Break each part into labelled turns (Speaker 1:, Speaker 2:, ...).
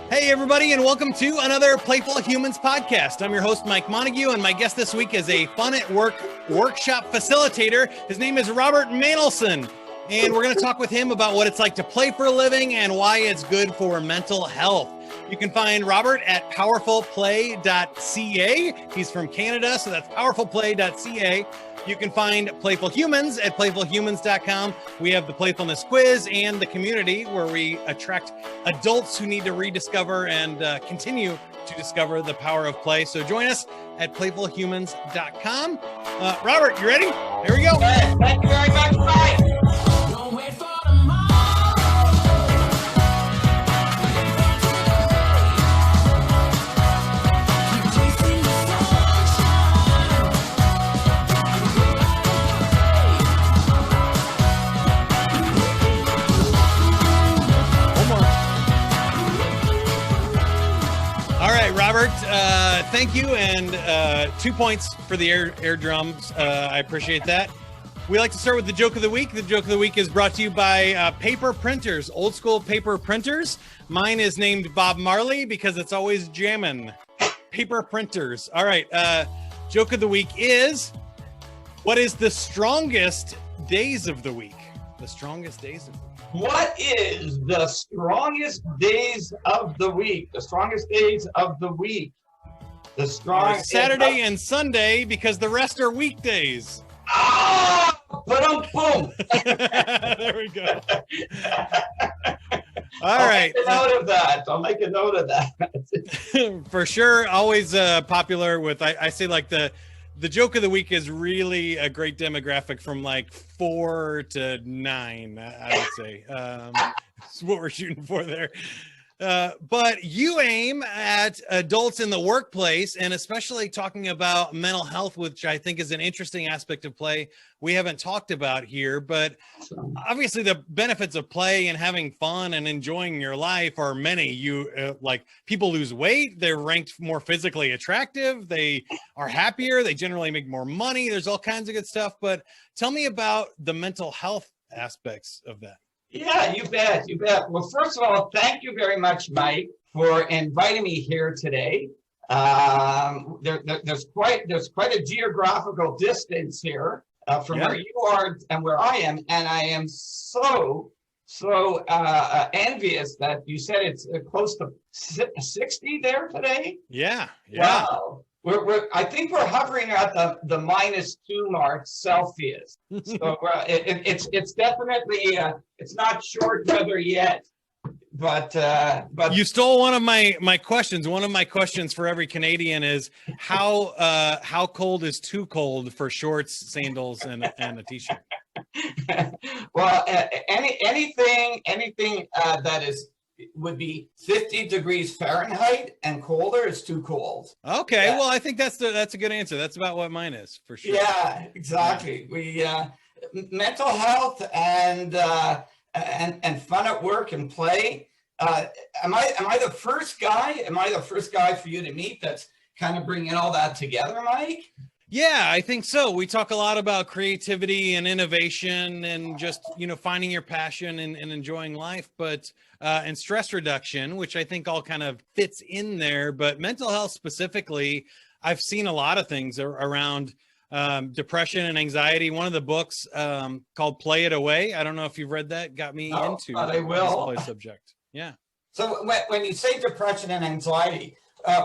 Speaker 1: Hey, everybody, and welcome to another Playful Humans podcast. I'm your host, Mike Montague, and my guest this week is a Fun at Work workshop facilitator. His name is Robert Manolson, and we're going to talk with him about what it's like to play for a living and why it's good for mental health. You can find Robert at powerfulplay.ca. He's from Canada, so that's powerfulplay.ca. You can find Playful Humans at playfulhumans.com. We have the Playfulness Quiz and the community where we attract adults who need to rediscover and continue to discover the power of play. So join us at playfulhumans.com. Robert, you ready? Here we go.
Speaker 2: Thank you very much, Mike.
Speaker 3: Don't wait for tomorrow. Keep chasing the sunshine.
Speaker 1: One more. All right, Robert, thank you. And 2 points for the air drums. I appreciate that. We like to start with the joke of the week. The joke of the week is brought to you by paper printers, old school paper printers. Mine is named Bob Marley because it's always jamming. Paper printers. All right. Joke of the week is, what is the strongest days of the week? The strongest days of the week.
Speaker 2: What is the strongest days of the week? The strongest days of the week. The strongest
Speaker 1: Saturday and Sunday, because the rest are weekdays.
Speaker 2: Ah! Boom!
Speaker 1: There we go. All right.
Speaker 2: I'll make a note of that.
Speaker 1: For sure. Always popular with, I say like the joke of the week is really a great demographic from like 4 to 9, I would say. That's what we're shooting for there. But you aim at adults in the workplace, and especially talking about mental health, which I think is an interesting aspect of play we haven't talked about here. But obviously the benefits of play and having fun and enjoying your life are many. Like people lose weight, they're ranked more physically attractive, they are happier, they generally make more money. There's all kinds of good stuff. But tell me about the mental health aspects of that.
Speaker 2: Yeah, you bet. Well, first of all, thank you very much, Mike, for inviting me here today. There's quite a geographical distance here from where you are and where I am, and I am so envious that you said it's close to 60 there today.
Speaker 1: Yeah.
Speaker 2: Wow. I think we're hovering at the -2 mark Celsius. So it's definitely it's not short weather yet, but
Speaker 1: you stole one of my questions. One of my questions for every Canadian is how cold is too cold for shorts, sandals, and a t-shirt?
Speaker 2: Well, anything that would be 50 degrees Fahrenheit and colder is too cold.
Speaker 1: Okay, well, I think that's a good answer. That's about what mine is, for sure.
Speaker 2: Yeah, exactly. Yeah. We mental health and fun at work and play. Am I the first guy? Am I the first guy for you to meet that's kind of bringing all that together, Mike?
Speaker 1: Yeah, I think so. We talk a lot about creativity and innovation and just, finding your passion and enjoying life, but and stress reduction, which I think all kind of fits in there. But mental health specifically, I've seen a lot of things around depression and anxiety. One of the books called Play It Away. I don't know if you've read that. Got me into this subject. Yeah. So
Speaker 2: when you say depression and anxiety,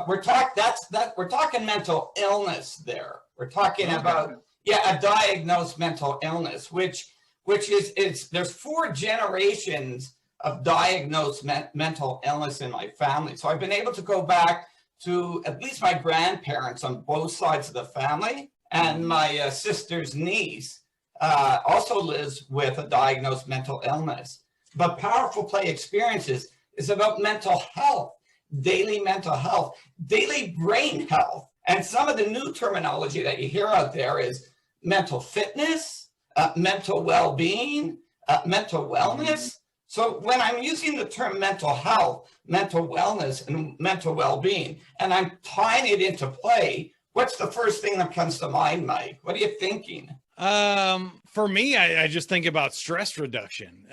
Speaker 2: we're talking mental illness there. We're talking about a diagnosed mental illness, which is there's 4 generations of diagnosed mental illness in my family. So I've been able to go back to at least my grandparents on both sides of the family, and my sister's niece also lives with a diagnosed mental illness. But Powerful Play Experiences is about mental health, daily mental health, daily brain health. And some of the new terminology that you hear out there is mental fitness, mental well-being, mental wellness. So when I'm using the term mental health, mental wellness, and mental well-being, and I'm tying it into play, what's the first thing that comes to mind, Mike? What are you thinking?
Speaker 1: For me, I just think about stress reduction.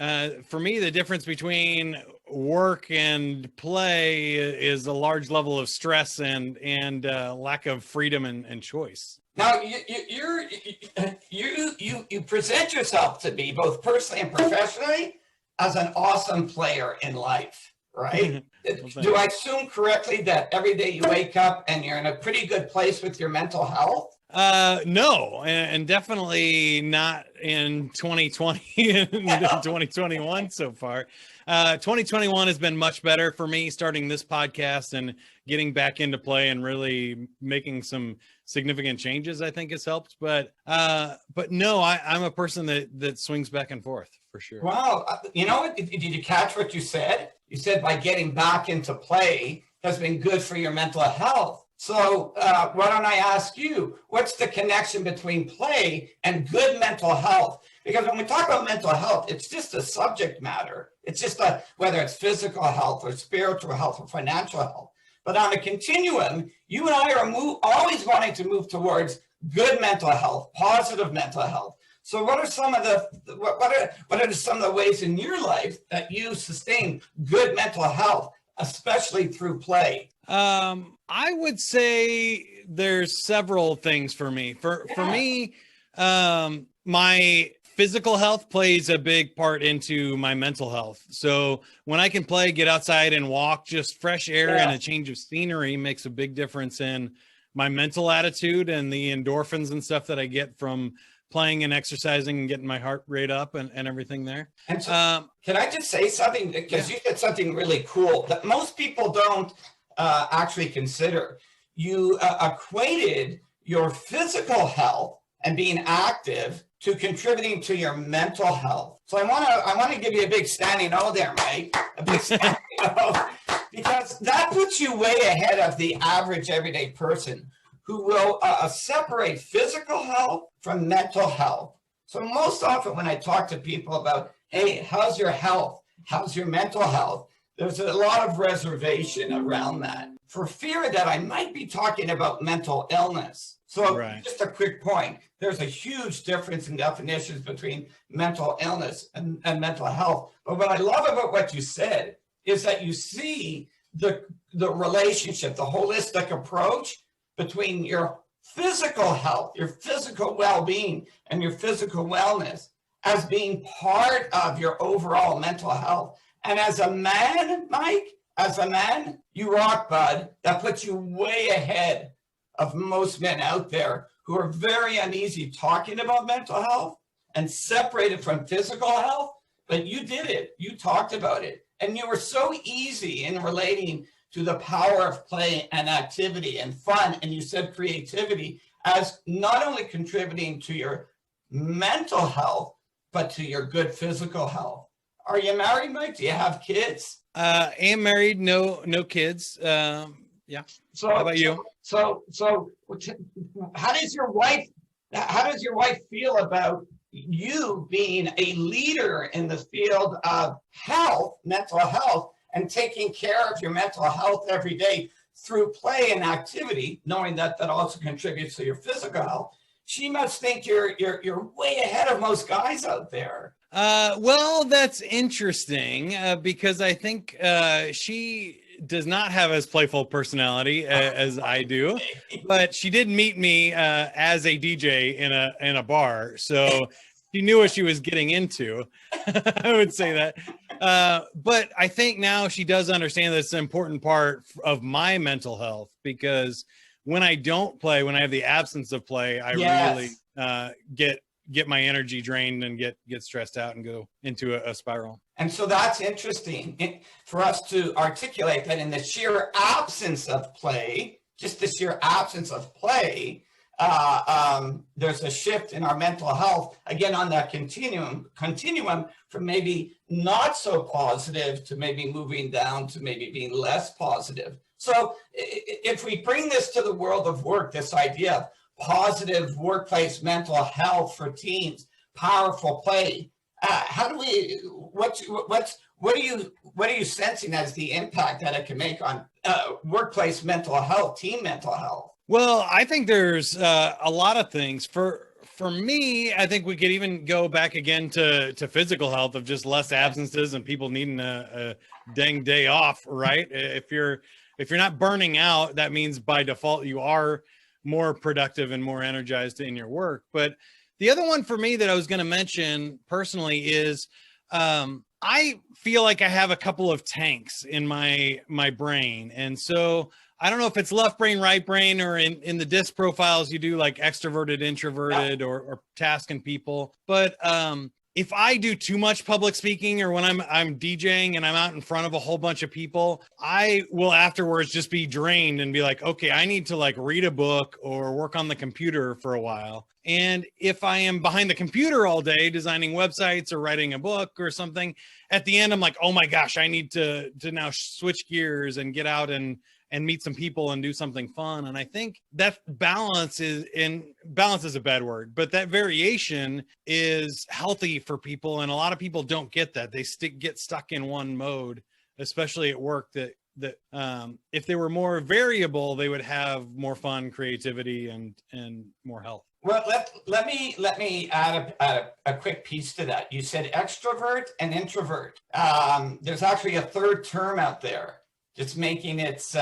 Speaker 1: For me, the difference between work and play is a large level of stress and lack of freedom and choice.
Speaker 2: Now you present yourself to be both personally and professionally as an awesome player in life, right? Do I assume correctly that every day you wake up and you're in a pretty good place with your mental health?
Speaker 1: No, and definitely not in 2020 and 2021 so far. 2021 has been much better for me, starting this podcast and getting back into play and really making some significant changes, I think has helped. But no, I'm a person that swings back and forth for sure.
Speaker 2: Wow. You know what? Did you catch what you said? You said by getting back into play has been good for your mental health. So why don't I ask you, what's the connection between play and good mental health? Because when we talk about mental health, it's just a subject matter. It's just whether it's physical health or spiritual health or financial health. But on a continuum, you and I are always wanting to move towards good mental health, positive mental health. So what are some of the ways in your life that you sustain good mental health, especially through play?
Speaker 1: I would say there's several things for me. For me, my physical health plays a big part into my mental health. So when I can play, get outside and walk, just fresh air and a change of scenery makes a big difference in my mental attitude and the endorphins and stuff that I get from playing and exercising and getting my heart rate up and everything there.
Speaker 2: And so, can I just say something? Because you said something really cool that most people don't actually consider. You equated your physical health and being active to contributing to your mental health. So I want to give you a big standing O there, Mike. A big standing O, because that puts you way ahead of the average everyday person who will separate physical health from mental health. So most often when I talk to people about, hey, how's your health? How's your mental health? There's a lot of reservation around that for fear that I might be talking about mental illness. So just a quick point, there's a huge difference in definitions between mental illness and mental health. But what I love about what you said is that you see the relationship, the holistic approach between your physical health, your physical well-being, and your physical wellness as being part of your overall mental health. And as a man, Mike, you rock, bud. That puts you way ahead of most men out there who are very uneasy talking about mental health and separated from physical health. But you did it. You talked about it. And you were so easy in relating to the power of play and activity and fun. And you said creativity as not only contributing to your mental health, but to your good physical health. Are you married, Mike? Do you have kids?
Speaker 1: Am married, no kids. Yeah.
Speaker 2: So
Speaker 1: how about you?
Speaker 2: So how does your wife feel about you being a leader in the field of health, mental health, and taking care of your mental health every day through play and activity, knowing that also contributes to your physical health? She must think you're way ahead of most guys out there.
Speaker 1: Well, that's interesting because I think she does not have as playful personality as I do, but she did meet me as a DJ in a bar, so she knew what she was getting into. I would say that, but I think now she does understand that it's an important part of my mental health, because when I don't play, when I have the absence of play, I really get my energy drained and get stressed out and go into a spiral.
Speaker 2: And so that's interesting for us to articulate that in the sheer absence of play, just the sheer absence of play, there's a shift in our mental health, again, on that continuum from maybe not so positive to maybe moving down to maybe being less positive. So if we bring this to the world of work, this idea of positive workplace mental health for teams, powerful play, what are you sensing as the impact that it can make on workplace mental health, team mental health?
Speaker 1: Well, I think there's a lot of things. For for me, I think we could even go back again to physical health of just less absences and people needing a dang day off, right? If you're not burning out, that means by default you are more productive and more energized in your work. But the other one for me that I was going to mention personally is I feel like I have a couple of tanks in my brain. And so I don't know if it's left brain, right brain, or in the DISC profiles, you do like extroverted, introverted, or tasking people. But if I do too much public speaking, or when I'm DJing and I'm out in front of a whole bunch of people, I will afterwards just be drained and be like, okay, I need to like read a book or work on the computer for a while. And if I am behind the computer all day designing websites or writing a book or something, at the end, I'm like, oh my gosh, I need to now switch gears and get out and meet some people and do something fun. And I think that balance is a bad word, but that variation is healthy for people. And a lot of people don't get that. They get stuck in one mode, especially at work, that if they were more variable, they would have more fun, creativity, and more health.
Speaker 2: Well, let me add a quick piece to that. You said extrovert and introvert. There's actually a third term out there. It's making its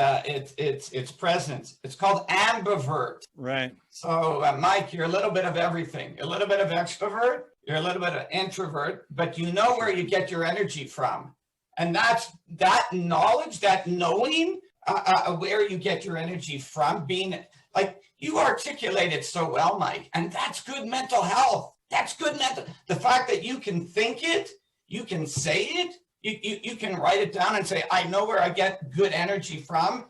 Speaker 2: presence. It's called ambivert.
Speaker 1: Right. So,
Speaker 2: Mike, you're a little bit of everything. A little bit of extrovert. You're a little bit of introvert, but you know where you get your energy from, and that's that knowledge, that knowing where you get your energy from. Being like you articulate it so well, Mike, and that's good mental health. That's good mental. The fact that you can think it, you can say it. You can write it down and say, I know where I get good energy from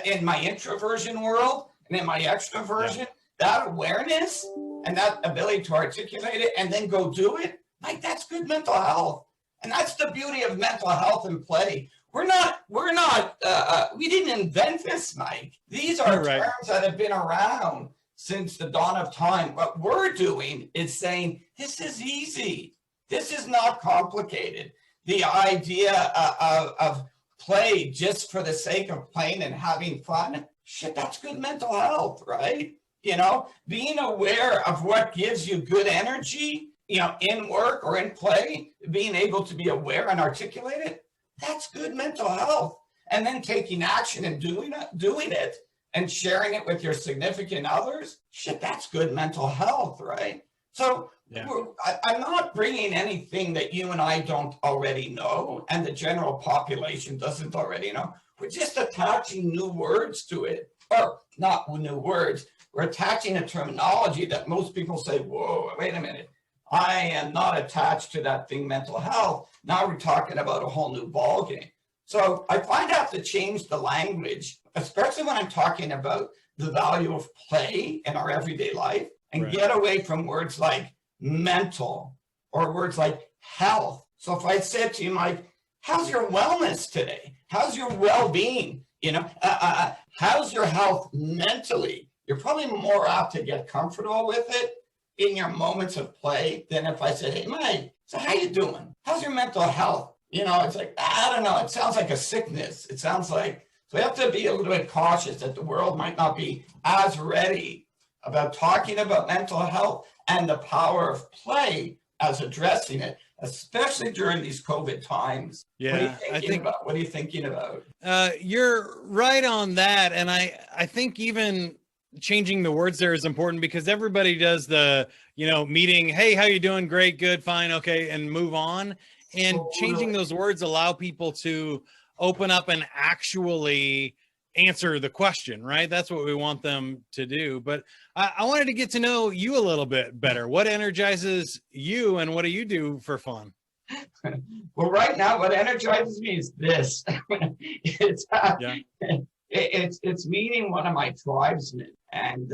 Speaker 2: in my introversion world and in my extroversion. Yeah. That awareness and that ability to articulate it and then go do it, like that's good mental health. And that's the beauty of mental health and play. We didn't invent this, Mike. These are terms that have been around since the dawn of time. What we're doing is saying, this is easy. This is not complicated. The idea of play just for the sake of playing and having fun, shit, that's good mental health, right? You know, being aware of what gives you good energy, you know, in work or in play, being able to be aware and articulate it, that's good mental health. And then taking action and doing it and sharing it with your significant others, shit, that's good mental health, right? So yeah. I'm not bringing anything that you and I don't already know and the general population doesn't already know. We're just attaching new words to it, or not new words. We're attaching a terminology that most people say, whoa, wait a minute. I am not attached to that thing, mental health. Now we're talking about a whole new ballgame. So I find out to change the language, especially when I'm talking about the value of play in our everyday life, and get away from words like mental or words like health. So if I said to you, Mike, how's your wellness today? How's your well-being? You know, how's your health mentally? You're probably more apt to get comfortable with it in your moments of play than if I said, hey, Mike, so how you doing? How's your mental health? You know, it's like, I don't know. It sounds like a sickness. It sounds like, so we have to be a little bit cautious that the world might not be as ready about talking about mental health and the power of play as addressing it, especially during these COVID times.
Speaker 1: Yeah,
Speaker 2: what are you thinking about?
Speaker 1: You're right on that. And I think even changing the words there is important because everybody does the, you know, meeting, hey, how you doing? Great, good, fine, okay, and move on. And changing those words allow people to open up and actually answer the question, right? That's what we want them to do. But I wanted to get to know you a little bit better. What energizes you and what do you do for fun?
Speaker 2: Well, right now, what energizes me is this. It's meeting one of my tribesmen. And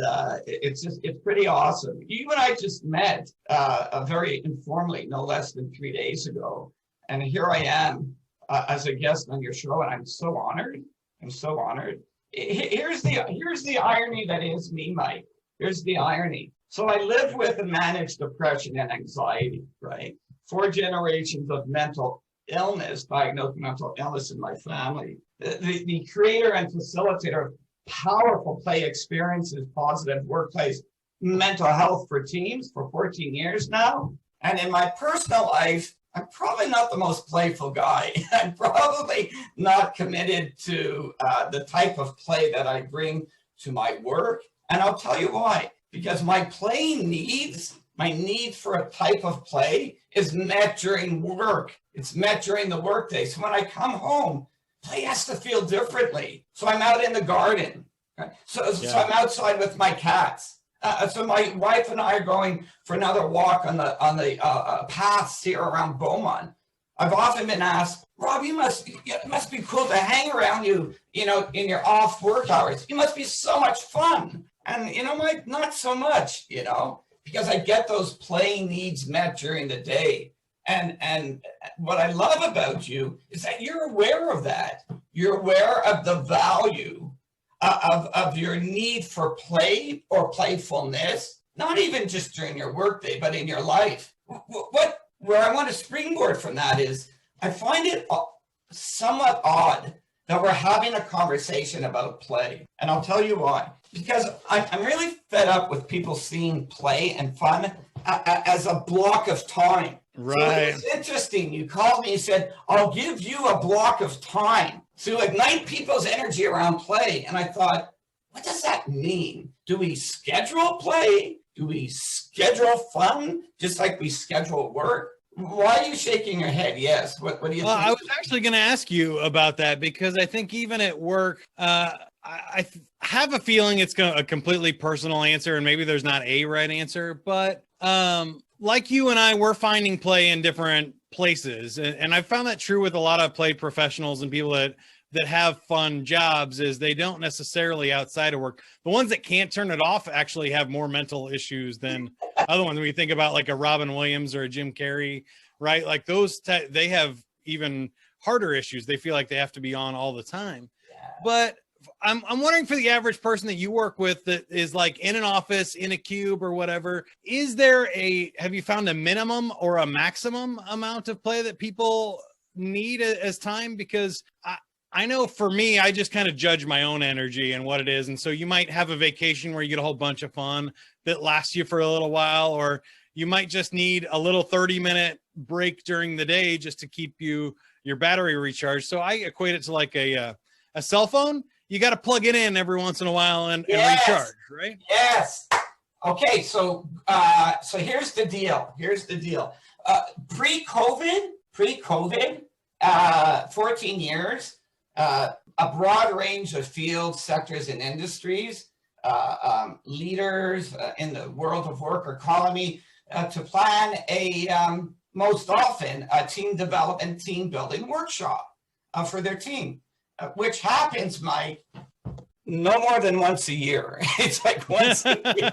Speaker 2: it's pretty awesome. You and I just met very informally, no less than 3 days ago. And here I am as a guest on your show. And I'm so honored. I'm so honored. Here's the irony that is me, Mike. Here's the irony. So I live with and manage depression and anxiety, right? 4 generations of mental illness, diagnosed mental illness in my family. The creator and facilitator of powerful play experiences, positive workplace mental health for teams for 14 years now. And in my personal life, I'm probably not the most playful guy. I'm probably not committed to the type of play that I bring to my work. And I'll tell you why. Because my play needs, my need for a type of play is met during work. It's met during the workday. So when I come home, play has to feel differently. So I'm out in the garden. Right? So I'm outside with my cats. So my wife and I are going for another walk on the paths here around Beaumont. I've often been asked, Rob, it must be cool to hang around you, in your off work hours. You must be so much fun. And Mike, not so much, because I get those play needs met during the day. And what I love about you is that you're aware of that. You're aware of the value of your need for play or playfulness, not even just during your workday, but in your life. Where I want to springboard from that is, I find it somewhat odd that we're having a conversation about play. And I'll tell you why. Because I'm really fed up with people seeing play and fun as a block of time.
Speaker 1: Right.
Speaker 2: So it's interesting. You called me and said, I'll give you a block of time to ignite people's energy around play. And I thought, what does that mean? Do we schedule play? Do we schedule fun just like we schedule work? Why are you shaking your head? Yes. What do you think?
Speaker 1: I was actually going to ask you about that, because I think even at work, I have a feeling it's a completely personal answer, and maybe there's not a right answer, but like you and I, we're finding play in different places. And I found that true with a lot of play professionals and people that have fun jobs, is they don't necessarily outside of work. The ones that can't turn it off actually have more mental issues than other ones. When you think about like a Robin Williams or a Jim Carrey, right? Like those, they have even harder issues. They feel like they have to be on all the time. But I'm wondering, for the average person that you work with that is like in an office, in a cube or whatever, have you found a minimum or a maximum amount of play that people need as time? Because I know for me, I just kind of judge my own energy and what it is. And so you might have a vacation where you get a whole bunch of fun that lasts you for a little while, or you might just need a little 30-minute break during the day just to keep your battery recharged. So I equate it to like a cell phone. You got to plug it in every once in a while and recharge, right?
Speaker 2: Yes. Okay. So here's the deal. Pre-COVID, 14 years, a broad range of fields, sectors, and industries, leaders in the world of work are calling me to plan most often a team development, team building workshop for their team. Which happens, Mike, no more than once a year. It's like once a year.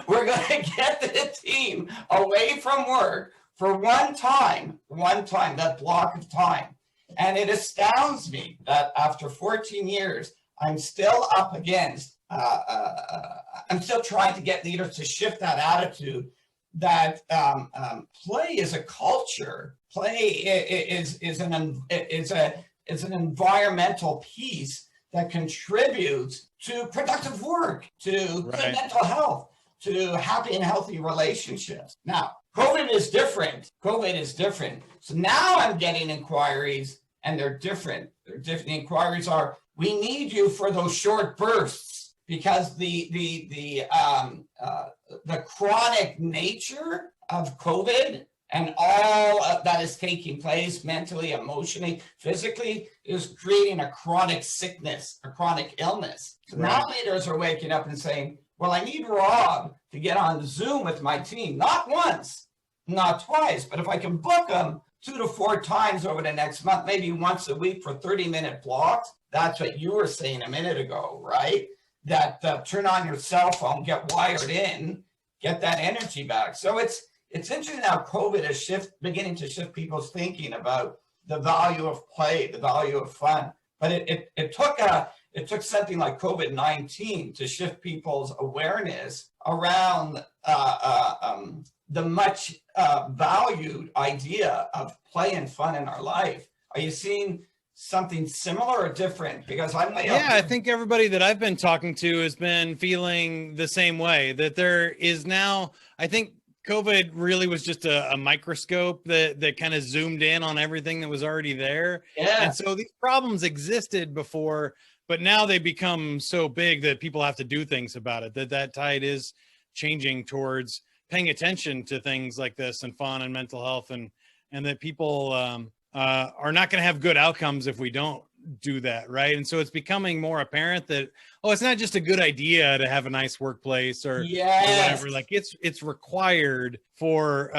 Speaker 2: We're going to get the team away from work for one time, that block of time. And it astounds me that after 14 years, I'm still up against, I'm still trying to get leaders to shift that attitude that play is a culture. Play is an environmental piece that contributes to productive work, to good mental health, to happy and healthy relationships. Now, COVID is different. So now I'm getting inquiries, and they're different. The inquiries are, we need you for those short bursts, because the chronic nature of COVID and all that is taking place mentally, emotionally, physically, is creating a chronic sickness, a chronic illness. So now leaders are waking up and saying, well, I need Rob to get on Zoom with my team, not once, not twice, but if I can book them 2 to 4 times over the next month, maybe once a week for 30-minute blocks. That's what you were saying a minute ago, right? That turn on your cell phone, get wired in, get that energy back. So it's interesting how COVID is beginning to shift people's thinking about the value of play, the value of fun. But it took something like COVID-19 to shift people's awareness around the much valued idea of play and fun in our life. Are you seeing something similar or different? Because I'm
Speaker 1: I think everybody that I've been talking to has been feeling the same way, that there is now, I think COVID really was just a microscope that kind of zoomed in on everything that was already there.
Speaker 2: Yeah.
Speaker 1: And so these problems existed before, but now they become so big that people have to do things about it, that tide is changing towards paying attention to things like this and fun and mental health, and that people are not going to have good outcomes if we don't do that, right? And so it's becoming more apparent that, oh, it's not just a good idea to have a nice workplace or whatever. Like it's required for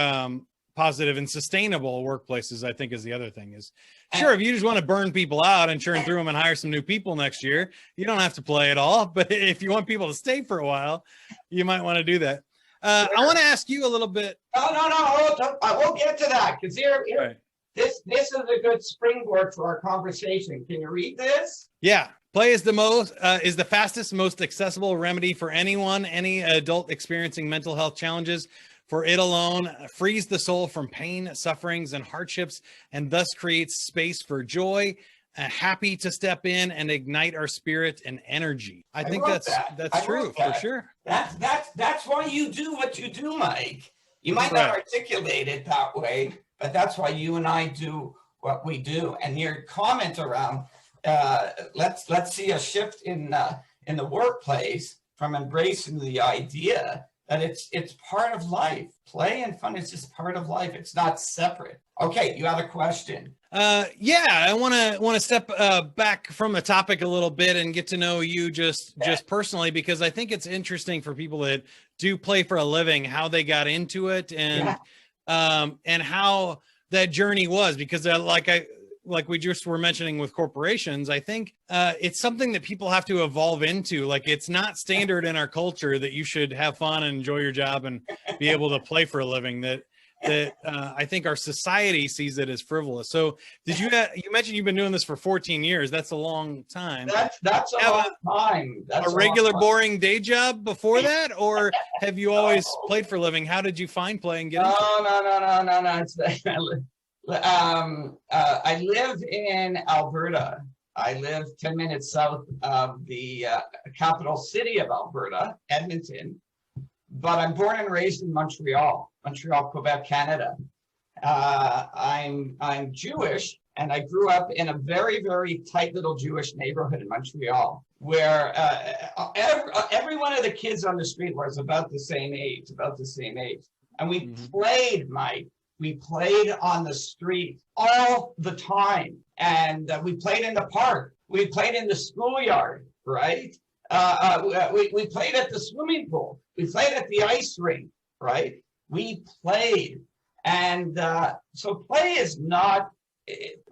Speaker 1: positive and sustainable workplaces, I think, is the other thing. Is sure, if you just want to burn people out and churn through them and hire some new people next year, you don't have to play at all. But if you want people to stay for a while, you might want to do that. I want to ask you a little bit.
Speaker 2: No, I will get to that, because here
Speaker 1: Right.
Speaker 2: This is a good springboard for our conversation. Can you read this?
Speaker 1: Yeah. Play is the fastest, most accessible remedy for any adult experiencing mental health challenges. For it alone frees the soul from pain, sufferings, and hardships, and thus creates space for joy, happy to step in and ignite our spirit and energy. I think that's true for sure.
Speaker 2: That's why you do what you do, Mike. You might not articulate it that way, but that's why you and I do what we do. And your comment around let's see a shift in the workplace from embracing the idea that it's part of life. Play and fun is just part of life. It's not separate. Okay, you have a question.
Speaker 1: I want to step back from the topic a little bit and get to know you just personally, because I think it's interesting for people that do play for a living, how they got into it and how that journey was, because like we just were mentioning with corporations, I think it's something that people have to evolve into. Like, it's not standard in our culture that you should have fun and enjoy your job and be able to play for a living. That I think our society sees it as frivolous. So you mentioned you've been doing this for 14 years. That's a long time.
Speaker 2: That's a long time. That's
Speaker 1: a regular boring day job before that, or have you always played for a living? How did you find play and get into it?
Speaker 2: No. I live in Alberta. I live 10 minutes south of the capital city of Alberta, Edmonton. But I'm born and raised in Montreal, Quebec, Canada. I'm Jewish, and I grew up in a very, very tight little Jewish neighborhood in Montreal, where every one of the kids on the street was about the same age. And we played, Mike. We played on the street all the time, and we played in the park. We played in the schoolyard, right? We played at the swimming pool. We played at the ice rink, right? We played. And so play is not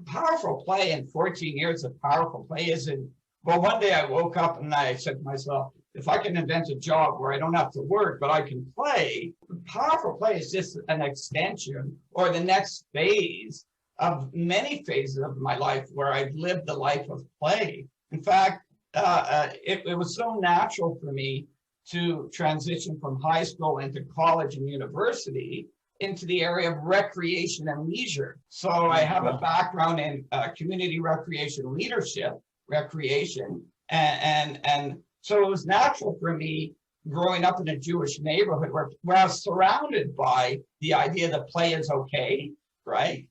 Speaker 2: powerful play in 14 years of powerful play isn't. Well, one day I woke up and I said to myself, if I can invent a job where I don't have to work, but I can play, powerful play is just an extension or the next phase of many phases of my life where I've lived the life of play. In fact, it was so natural for me to transition from high school into college and university into the area of recreation and leisure. So I have a background in community recreation leadership, recreation, and so it was natural for me growing up in a Jewish neighborhood where I was surrounded by the idea that play is okay, right?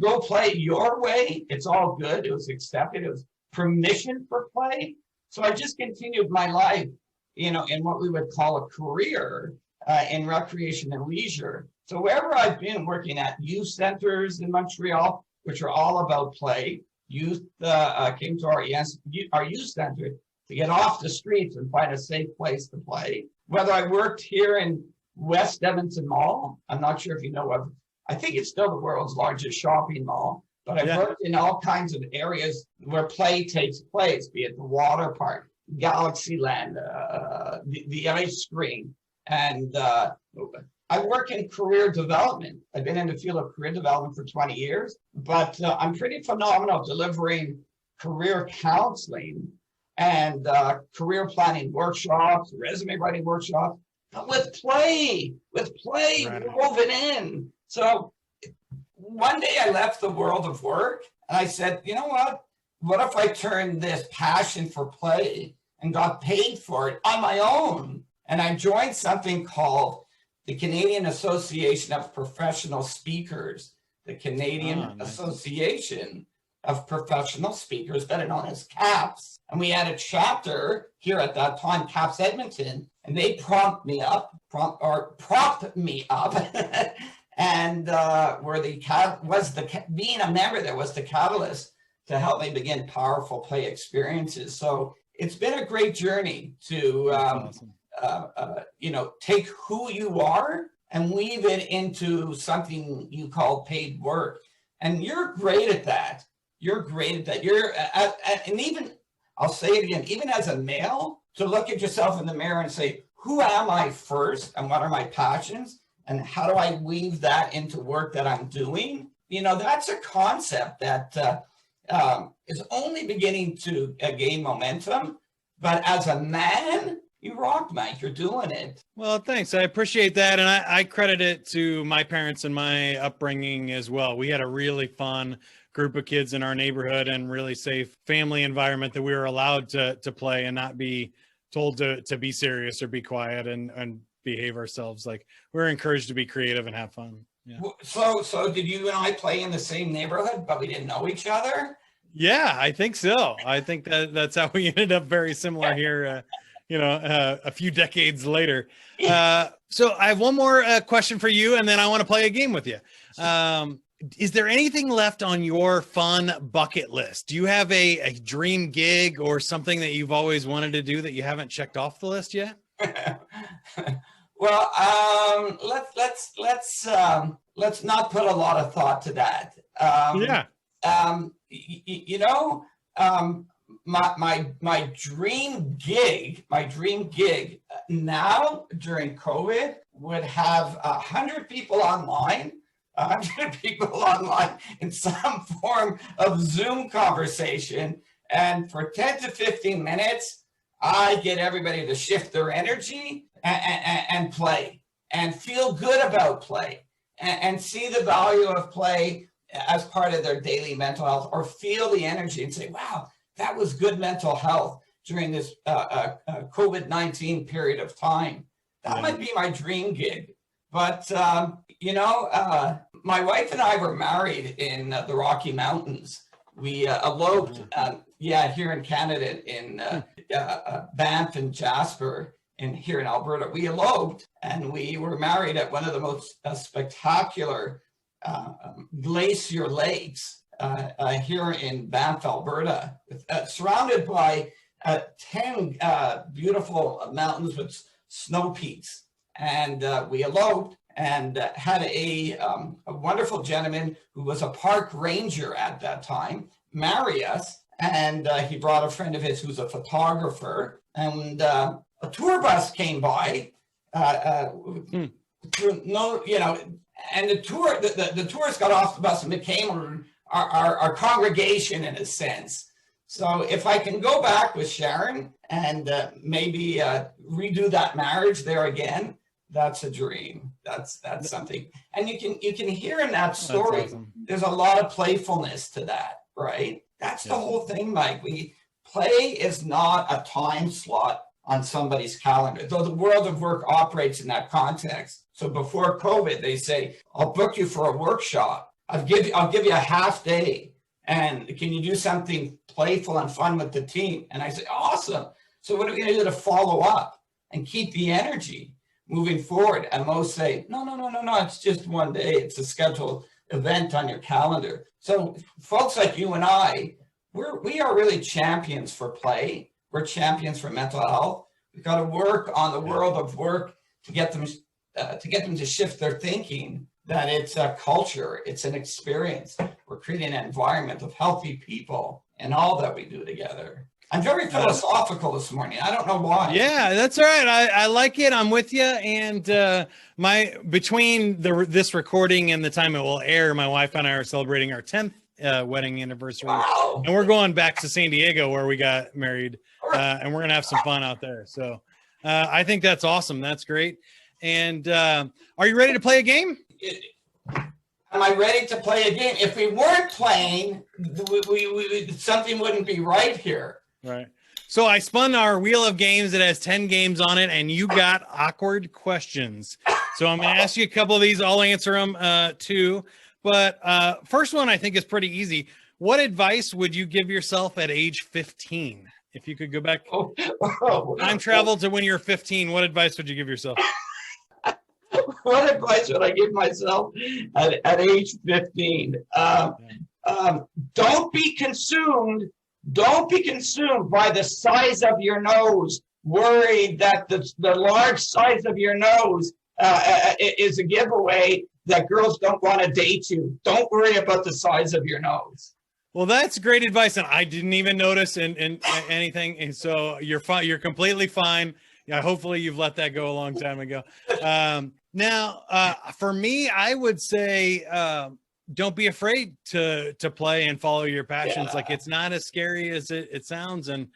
Speaker 2: Go play your way. It's all good. It was accepted. It was permission for play. So I just continued my life, in what we would call a career in recreation and leisure. So wherever I've been working at youth centers in Montreal, which are all about play, youth came to our youth center to get off the streets and find a safe place to play. Whether I worked here in West Edmonton Mall, I'm not sure if you know of, I think it's still the world's largest shopping mall, but I've worked in all kinds of areas where play takes place, be it the water park, Galaxyland, the ice cream. And I work in career development. I've been in the field of career development for 20 years, but I'm pretty phenomenal delivering career counseling and career planning workshops, resume writing workshops, but with play woven in. So one day I left the world of work And I said, you know what? What if I turned this passion for play and got paid for it on my own? And I joined something called the Canadian Association of Professional Speakers, the Canadian Association of Professional Speakers, better known as CAPS. And we had a chapter here at that time, CAPS Edmonton, and they prompt me up, and being a member there was the catalyst to help me begin powerful play experiences. So it's been a great journey to
Speaker 1: Awesome.
Speaker 2: Take who you are and weave it into something you call paid work. And you're great at that. You're great at that. And even, I'll say it again, even as a male, to look at yourself in the mirror and say, who am I first and what are my passions? And how do I weave that into work that I'm doing? That's a concept that is only beginning to gain momentum. But as a man, you rock, Mike. You're doing it.
Speaker 1: Well, thanks. I appreciate that. And I credit it to my parents and my upbringing as well. We had a really fun group of kids in our neighborhood and really safe family environment that we were allowed to play and not be told to be serious or be quiet and behave ourselves. Like, we're encouraged to be creative and have fun. Yeah.
Speaker 2: So did you and I play in the same neighborhood, but we didn't know each other?
Speaker 1: Yeah, I think so. I think that's how we ended up very similar here, a few decades later. So I have one more question for you, and then I want to play a game with you. Is there anything left on your fun bucket list? Do you have a dream gig or something that you've always wanted to do that you haven't checked off the list yet?
Speaker 2: Well, let's not put a lot of thought to that. My dream gig now during COVID would have 100 people online in some form of Zoom conversation. And for 10 to 15 minutes, I get everybody to shift their energy and play and feel good about play and see the value of play as part of their daily mental health, or feel the energy and say, wow, that was good mental health during this COVID-19 period of time. That might be my dream gig. But, my wife and I were married in the Rocky Mountains. We eloped, here in Canada, in Banff and Jasper, and here in Alberta. We eloped, and we were married at one of the most spectacular glacier lakes here in Banff, Alberta, surrounded by 10 beautiful mountains with snow peaks. And we eloped and had a wonderful gentleman who was a park ranger at that time marry us. And he brought a friend of his who's a photographer. And a tour bus came by. And the tourists got off the bus and became our congregation in a sense. So if I can go back with Sharon and maybe redo that marriage there again, that's a dream. That's something. And you can hear in that story, awesome. There's a lot of playfulness to that, right? That's the whole thing, Mike. Play is not a time slot on somebody's calendar, though the world of work operates in that context. So before COVID, they say, I'll book you for a workshop. I'll give you a half day. And can you do something playful and fun with the team? And I say, awesome. So what are we going to do to follow up and keep the energy moving forward? And most say, no, it's just one day. It's a scheduled event on your calendar. So folks like you and I, we are really champions for play. We're champions for mental health. We've got to work on the world of work to get them to shift their thinking that it's a culture, it's an experience. We're creating an environment of healthy people in all that we do together. I'm very philosophical this morning. I don't know why. Yeah,
Speaker 1: that's all right. I like it. I'm with you. And between this recording and the time it will air, my wife and I are celebrating our 10th wedding anniversary.
Speaker 2: Wow.
Speaker 1: And we're going back to San Diego where we got married. And we're going to have some fun out there. So I think that's awesome. That's great. And are you ready to play a game?
Speaker 2: Am I ready to play a game? If we weren't playing, something wouldn't be right here.
Speaker 1: Right. So I spun our wheel of games that has 10 games on it, and you got awkward questions. So I'm going to ask you a couple of these. I'll answer them too. But first one I think is pretty easy. What advice would you give yourself at age 15? If you could go back, time travel to when you're 15, what advice would you give yourself?
Speaker 2: What advice would I give myself at age 15? Don't be consumed. Don't be consumed by the size of your nose, worried that the large size of your nose is a giveaway that girls don't want to date you. Don't worry about the size of your nose.
Speaker 1: Well, that's great advice, and I didn't even notice in anything. And so you're fine. You're completely fine. Yeah, hopefully you've let that go a long time ago. Now, for me, I would say don't be afraid to play and follow your passions.
Speaker 2: Yeah.
Speaker 1: Like, it's not as scary as it sounds, and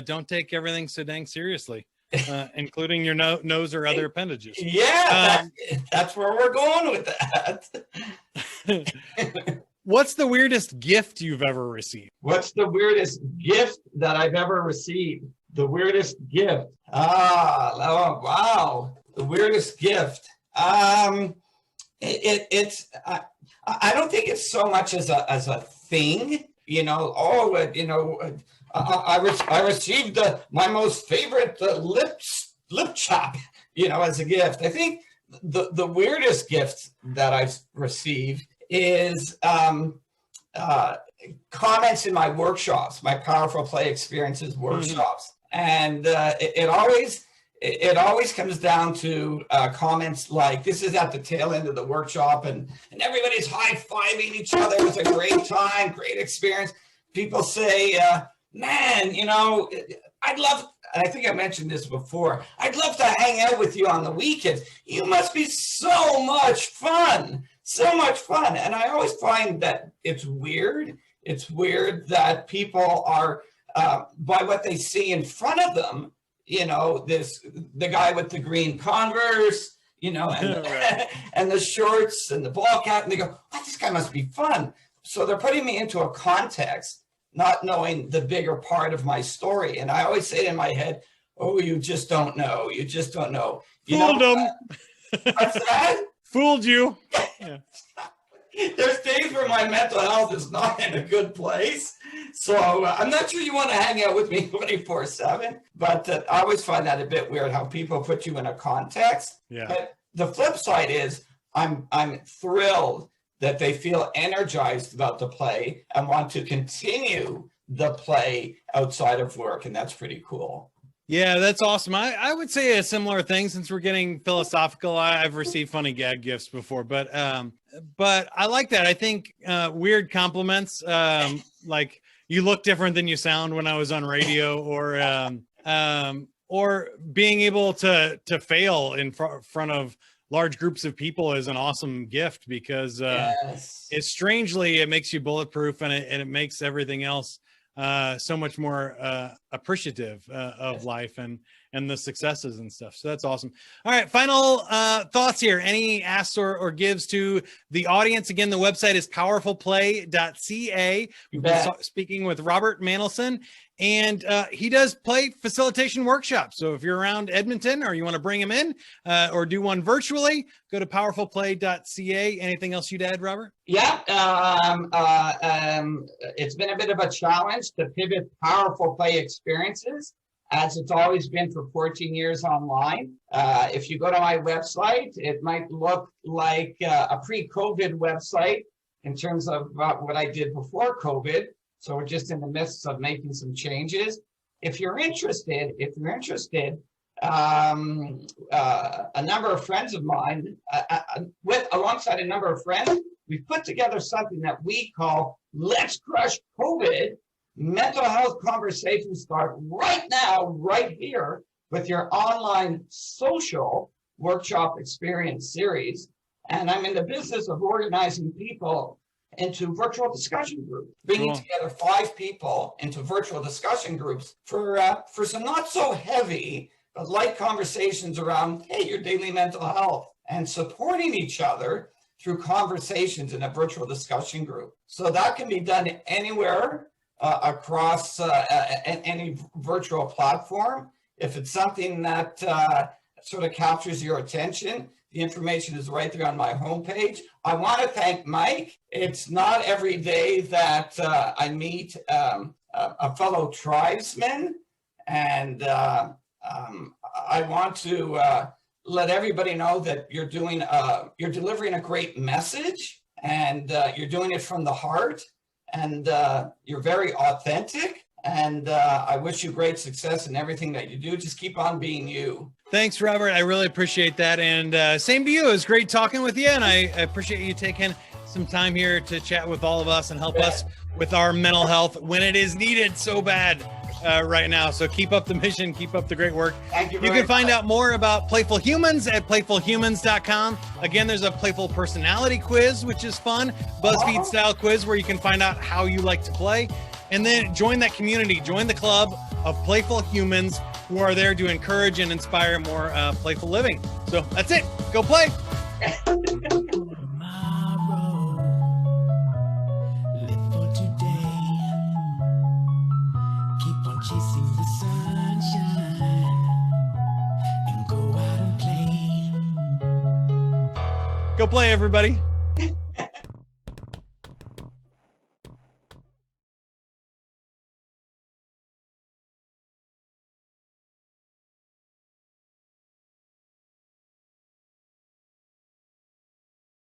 Speaker 1: don't take everything so dang seriously, including your nose or other appendages.
Speaker 2: Yeah, that's where we're going with that.
Speaker 1: What's the weirdest gift you've ever received?
Speaker 2: What's the weirdest gift that I've ever received? The weirdest gift. Oh, wow. The weirdest gift. I don't think it's so much as a thing, you know. I received my most favorite lip chap, you know, as a gift. I think the weirdest gift that I've received is comments in my workshops, my Powerful Play Experiences workshops. And it always comes down to comments like, this is at the tail end of the workshop, and everybody's high-fiving each other. It was a great time, great experience. People say, man, you know, I'd love, and I think I mentioned this before, I'd love to hang out with you on the weekends. You must be so much fun. So much fun. And I always find that it's weird. It's weird that people are, by what they see in front of them, you know, the guy with the green Converse, you know, and, and the shorts and the ball cap, and they go, oh, this guy must be fun. So they're putting me into a context, not knowing the bigger part of my story. And I always say in my head, oh, you just don't know. You just don't know.
Speaker 1: Fooled them.
Speaker 2: What's that?
Speaker 1: Fooled you. Yeah.
Speaker 2: There's days where my mental health is not in a good place. So I'm not sure you want to hang out with me 24/7, but I always find that a bit weird how people put you in a context.
Speaker 1: Yeah.
Speaker 2: But the flip side is I'm thrilled that they feel energized about the play and want to continue the play outside of work. And that's pretty cool.
Speaker 1: Yeah, that's awesome. I would say a similar thing, since we're getting philosophical. I've received funny gag gifts before, but I like that. I think weird compliments, like you look different than you sound when I was on radio, or being able to fail in front of large groups of people is an awesome gift, because it strangely, it makes you bulletproof, and it makes everything else so much more appreciative of life and the successes and stuff. So that's awesome. All right, final thoughts here. Any asks or gives to the audience? Again, the website is powerfulplay.ca. We've been speaking with Robert Manolson, and he does play facilitation workshops. So if you're around Edmonton, or you want to bring him in or do one virtually, go to powerfulplay.ca. Anything else you'd add, Robert?
Speaker 2: Yeah, it's been a bit of a challenge to pivot Powerful Play Experiences, as it's always been for 14 years online. If you go to my website, it might look like a pre-COVID website in terms of what I did before COVID. So we're just in the midst of making some changes. If you're interested, a number of friends of mine, alongside a number of friends, we've put together something that we call Let's Crush COVID. Mental health conversations start right now, right here, with your online social workshop experience series. And I'm in the business of organizing people into virtual discussion groups, bringing together 5 people into virtual discussion groups for some not so heavy, but light conversations around, hey, your daily mental health, and supporting each other through conversations in a virtual discussion group. So that can be done anywhere across any virtual platform. If it's something that sort of captures your attention, the information is right there on my homepage. I want to thank Mike. It's not every day that I meet a fellow tribesman, and I want to let everybody know that you're delivering a great message, and you're doing it from the heart, and you're very authentic. And I wish you great success in everything that you do. Just keep on being you.
Speaker 1: Thanks, Robert. I really appreciate that. And same to you. It was great talking with you. And I appreciate you taking some time here to chat with all of us and help us with our mental health when it is needed so bad right now. So keep up the mission. Keep up the great work.
Speaker 2: Thank you.
Speaker 1: You can find out more about Playful Humans at playfulhumans.com. Again, there's a Playful Personality Quiz, which is fun. BuzzFeed style quiz where you can find out how you like to play. And then join that community, join the club of Playful Humans who are there to encourage and inspire more playful living. So that's it. Go play.
Speaker 3: Tomorrow, live for today. Keep on chasing the sunshine and go out and play.
Speaker 1: Go play, everybody.